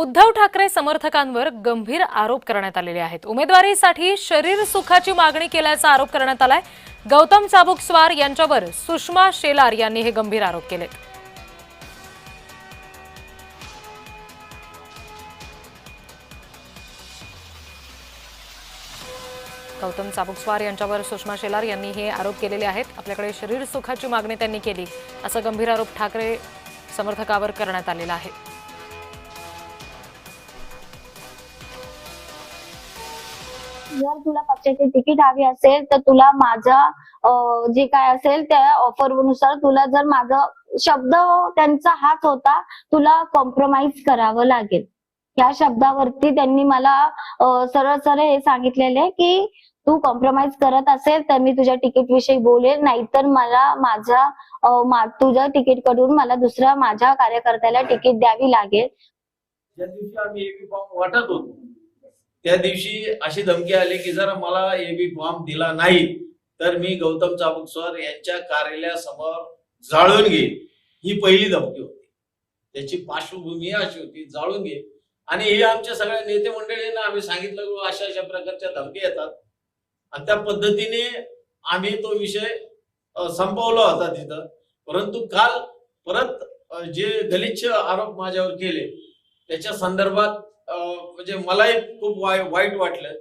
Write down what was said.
उद्धव ठाकरे समर्थकांवर गंभीर आरोप करण्यात आलेले आहेत। उमेदवारीसाठी शरीर सुखाची मागणी केल्याचा आरोप करण्यात आलाय। गौतम चाबुकस्वार यांच्यावर सुषमा शेलार यांनी हे गंभीर आरोप केलेत। गौतम चाबुकस्वार यांच्यावर सुषमा शेलार यांनी हे आरोप केलेले आहेत। आपल्याकडे शरीर सुखाची मागणी त्यांनी केली असा गंभीर आरोप ठाकरे समर्थकावर करण्यात आलेला आहे। जर तुला पक्षाची तिकीट हवी असेल तर तुला माझं जे काय असेल त्या ऑफरनुसार तुला जर माझा शब्द त्यांचा हाच होता, तुला कॉम्प्रोमाइज करावं लागेल। या शब्दावरती त्यांनी मला सरळ सरळ हे सांगितलेले की तू कॉम्प्रोमाइज करत असेल तर मी तुझ्या तिकीट विषयी बोलेल, नाहीतर मला तुझ्या तिकीट कडून मला दुसऱ्या माझ्या कार्यकर्त्याला तिकीट द्यावी लागेल। ज्या दिवशी आम्ही एबी फॉर्म वाटत होतो त्या दिवशी अशी धमकी आली की जर मला एबी फॉर्म दिला नाही तर मी गौतम चाबुकस्वार यांच्या कार्यालयासमोर जाळून घेईन। ही पहिली धमकी होती। त्याची पार्श्वभूमी अशी होती, जाळून घे। आणि हे आमच्या सगळ्या नेते मंडळींना आम्ही सांगितलं अशा अशा प्रकारच्या धमकी येतात आणि त्या पद्धतीने आम्ही तो विषय संपवला होता तिथं। परंतु काल परत जे गलिच्छ आरोप माझ्यावर केले त्याच्या संदर्भात म्हणजे मलाही खूप वाईट वाटलं।